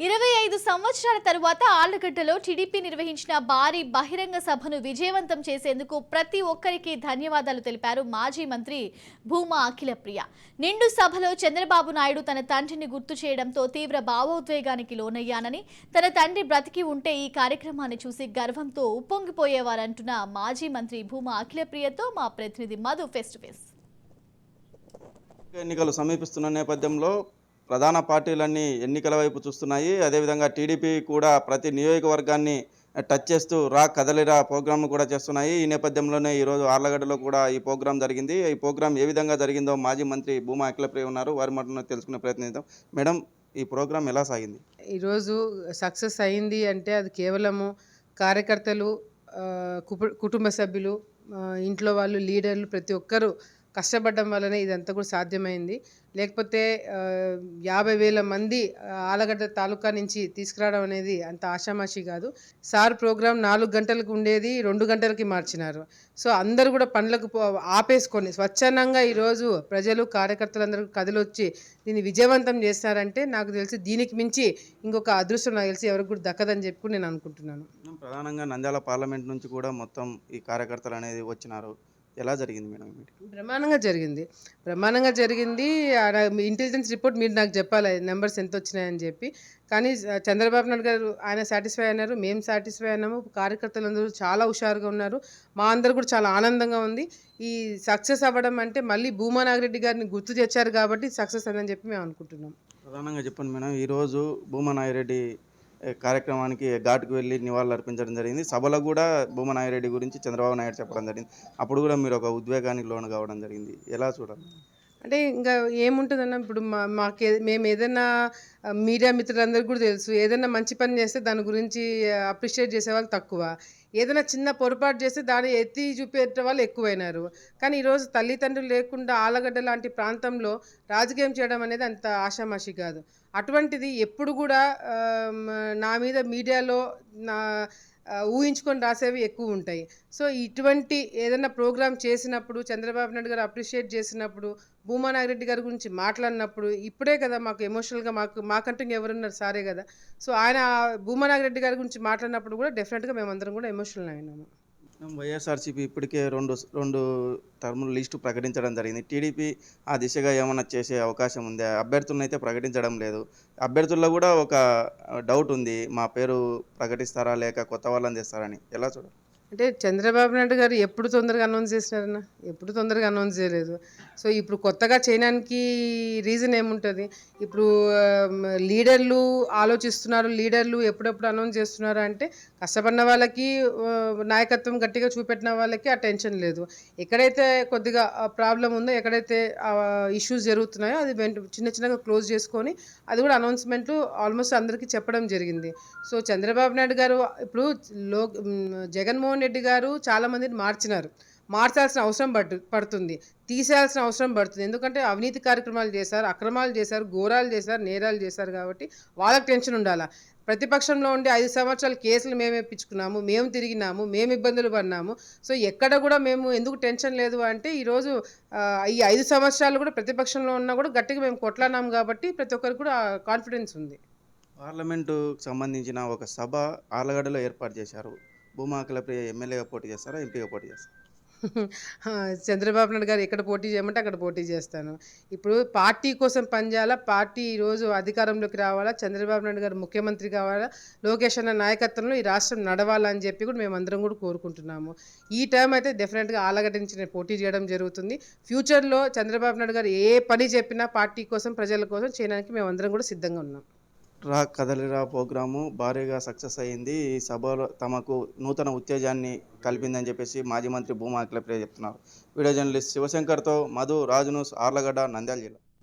25 సంవత్సరాల తరువాత ఆళ్లగడ్డలో టీడీపీ నిర్వహించిన భారీ బహిరంగ సభను విజయవంతం చేసేందుకు ప్రతి ఒక్కరికి ధన్యవాదాలు తెలిపారు మాజీ మంత్రి భూమా అఖిలప్రియ. నిండు సభలో చంద్రబాబు నాయుడు తన తండ్రిని గుర్తు చేయడంతో తీవ్ర భావోద్వేగానికి లోనయ్యానని, తన తండ్రి బ్రతికి ఉంటే ఈ కార్యక్రమాన్ని చూసి గర్వంతో ఉప్పొంగిపోయేవారంటున్న మాజీ మంత్రి భూమా అఖిలప్రియతో మా ప్రతినిధి మధు ఫేస్ టు ఫేస్. ఎన్నికలు సమీపిస్తున్న నేపథ్యంలో ప్రధాన పార్టీలన్నీ ఎన్నికల వైపు చూస్తున్నాయి. అదేవిధంగా టీడీపీ కూడా ప్రతి నియోజకవర్గాన్ని టచ్ చేస్తూ రా కదలిరా ప్రోగ్రామ్ కూడా చేస్తున్నాయి. ఈ నేపథ్యంలోనే ఈరోజు ఆర్లగడ్డలో కూడా ఈ ప్రోగ్రాం జరిగింది. ఈ ప్రోగ్రాం ఏ విధంగా జరిగిందో మాజీ మంత్రి భూమా అఖిలప్రియ ఉన్నారు, వారి మాటను తెలుసుకునే ప్రయత్నిద్దాం. మేడం, ఈ ప్రోగ్రాం ఎలా సాగింది? ఈరోజు సక్సెస్ అయింది అంటే అది కేవలము కార్యకర్తలు, కుటుంబ సభ్యులు, ఇంట్లో వాళ్ళు, లీడర్లు ప్రతి ఒక్కరూ కష్టపడడం వల్లనే ఇదంతా కూడా సాధ్యమైంది. లేకపోతే 50,000 మంది ఆలగడ్డ తాలూకా నుంచి తీసుకురావడం అనేది అంత ఆషామాషి కాదు. సార్ ప్రోగ్రాం 4 గంటలకు ఉండేది 2 గంటలకి మార్చినారు. సో అందరూ కూడా పనులకు ఆపేసుకొని స్వచ్ఛందంగా ఈరోజు ప్రజలు, కార్యకర్తలందరూ కదిలొచ్చి దీన్ని విజయవంతం చేస్తారంటే నాకు తెలిసి దీనికి మించి ఇంకొక అదృష్టం నాకు తెలిసి ఎవరికి కూడా దక్కదని చెప్పి నేను అనుకుంటున్నాను. ప్రధానంగా నంద్యాల పార్లమెంట్ నుంచి కూడా మొత్తం ఈ కార్యకర్తలు అనేది వచ్చినారు. ఎలా జరిగింది మేడం? బ్రహ్మాండంగా జరిగింది. ఇంటెలిజెన్స్ రిపోర్ట్ మీరు నాకు చెప్పాలి నెంబర్స్ ఎంత వచ్చినాయని చెప్పి. కానీ చంద్రబాబు నాయుడు గారు ఆయన సాటిస్ఫై అయినారు, మేము సాటిస్ఫై అయినాము. కార్యకర్తలందరూ చాలా హుషారుగా ఉన్నారు. మా అందరూ కూడా చాలా ఆనందంగా ఉంది. ఈ సక్సెస్ అవ్వడం అంటే మళ్ళీ భూమా నాగిరెడ్డి గారిని గుర్తు తెచ్చారు కాబట్టి సక్సెస్ అని చెప్పి మేము అనుకుంటున్నాం. ప్రధానంగా చెప్పండి మేడం, ఈరోజు భూమా నాగిరెడ్డి కార్యక్రమానికి ఘాటుకు వెళ్ళి నివాళులు అర్పించడం జరిగింది. సభలో కూడా భూమా నాగిరెడ్డి గురించి చంద్రబాబు నాయుడు చెప్పడం జరిగింది. అప్పుడు కూడా మీరు ఒక ఉద్వేగానికి లోను కావడం జరిగింది. ఎలా చూడాలి అంటే ఇంకా ఏముంటుందన్న, ఇప్పుడు మేము ఏదైనా మీడియా మిత్రులందరికీ కూడా తెలుసు, ఏదైనా మంచి పని చేస్తే దాని గురించి అప్రిషియేట్ చేసే వాళ్ళు తక్కువ, ఏదైనా చిన్న పొరపాటు చేస్తే దాన్ని ఎత్తి చూపేట వాళ్ళు ఎక్కువైనారు. కానీ ఈరోజు తల్లిదండ్రులు లేకుండా ఆలగడ్డ లాంటి ప్రాంతంలో రాజకీయం చేయడం అనేది అంత ఆషామాషి కాదు. అటువంటిది ఎప్పుడు కూడా నా మీద మీడియాలో ఊహించుకొని రాసేవి ఎక్కువ ఉంటాయి. సో ఇటువంటి ఏదైనా ప్రోగ్రామ్ చేసినప్పుడు, చంద్రబాబు నాయుడు గారు అప్రిషియేట్ చేసినప్పుడు, భూమా నాగిరెడ్డి గారి గురించి మాట్లాడినప్పుడు ఇప్పుడే కదా మాకు ఎమోషనల్గా మాకంటూ ఎవరున్నారు, సారే కదా. సో ఆయన భూమా నాగిరెడ్డి గారి గురించి మాట్లాడినప్పుడు కూడా డెఫినెట్గా మేమందరం కూడా ఎమోషనల్ అయినాము. వైఎస్ఆర్సీపీ ఇప్పటికే రెండు టర్ముల లిస్టు ప్రకటించడం జరిగింది. టీడీపీ ఆ దిశగా ఏమైనా చేసే అవకాశం ఉందా? అభ్యర్థులను అయితే ప్రకటించడం లేదు. అభ్యర్థుల్లో కూడా ఒక డౌట్ ఉంది, మా పేరు ప్రకటిస్తారా లేక కొత్త వాళ్ళని తెస్తారని. ఎలా చూడాలి? అంటే చంద్రబాబు నాయుడు గారు ఎప్పుడు తొందరగా అనౌన్స్ చేసినారన్న? ఎప్పుడు తొందరగా అనౌన్స్ చేయలేదు. సో ఇప్పుడు కొత్తగా చేయడానికి రీజన్ ఏముంటుంది? ఇప్పుడు లీడర్లు ఆలోచిస్తున్నారు, లీడర్లు ఎప్పుడెప్పుడు అనౌన్స్ చేస్తున్నారు అంటే కష్టపడిన వాళ్ళకి, నాయకత్వం గట్టిగా చూపెట్టిన వాళ్ళకి ఆ టెన్షన్ లేదు. ఎక్కడైతే కొద్దిగా ప్రాబ్లం ఉందో, ఎక్కడైతే ఇష్యూస్ జరుగుతున్నాయో అది చిన్నగా క్లోజ్ చేసుకొని అది కూడా అనౌన్స్మెంట్లు ఆల్మోస్ట్ అందరికీ చెప్పడం జరిగింది. సో చంద్రబాబు నాయుడు గారు ఇప్పుడు జగన్మోహన్ రెడ్డి గారు చాలామందిని మార్చాల్సిన అవసరం పడుతుంది, తీసేయాల్సిన అవసరం పడుతుంది. ఎందుకంటే అవినీతి కార్యక్రమాలు చేశారు, అక్రమాలు చేశారు, ఘోరాలు చేశారు, నేరాలు చేశారు కాబట్టి వాళ్ళకి టెన్షన్ ఉండాలి. ప్రతిపక్షంలో ఉండి 5 సంవత్సరాలు కేసులు మేము వేయించుకున్నాము, మేము తిరిగినాము, మేము ఇబ్బందులు పడినాము. సో ఎక్కడ కూడా మేము ఎందుకు టెన్షన్ లేదు అంటే ఈరోజు ఈ 5 సంవత్సరాలు కూడా ప్రతిపక్షంలో ఉన్నా కూడా గట్టిగా మేము కొట్లాడినాము కాబట్టి ప్రతి ఒక్కరికి కూడా కాన్ఫిడెన్స్ ఉంది. పార్లమెంటుకు సంబంధించిన ఒక సభ ఆర్లగడ్డలో ఏర్పాటు చేశారు. భూమా అఖిలప్రియ ఎమ్మెల్యేగా పోటీ చేస్తారా, ఎంపీగా పోటీ చేస్తారా? చంద్రబాబు నాయుడు గారు ఎక్కడ పోటీ చేయమంటే అక్కడ పోటీ చేస్తాను. ఇప్పుడు పార్టీ కోసం పనిచేయాలా, పార్టీ ఈరోజు అధికారంలోకి రావాలా, చంద్రబాబు నాయుడు గారు ముఖ్యమంత్రి కావాలా, లోకేష్ అన్న నాయకత్వంలో ఈ రాష్ట్రం నడవాలని చెప్పి కూడా మేమందరం కూడా కోరుకుంటున్నాము. ఈ టైం అయితే డెఫినెట్గా ఆలగడ్డ నుంచి నేను పోటీ చేయడం జరుగుతుంది. ఫ్యూచర్లో చంద్రబాబు నాయుడు గారు ఏ పని చెప్పినా పార్టీ కోసం, ప్రజల కోసం చేయడానికి మేమందరం కూడా సిద్ధంగా ఉన్నాం. రా కదలిరా ప్రోగ్రాము భారీగా సక్సెస్ అయ్యింది. ఈ సభలో తమకు నూతన ఉత్తేజాన్ని కలిపిందని చెప్పేసి మాజీ మంత్రి భూమా అఖిలప్రియ చెప్తున్నారు. వీడియో జర్నలిస్ట్ శివశంకర్తో మధు, రాజు న్యూస్, ఆర్లగడ్డ, నంద్యాల జిల్లా.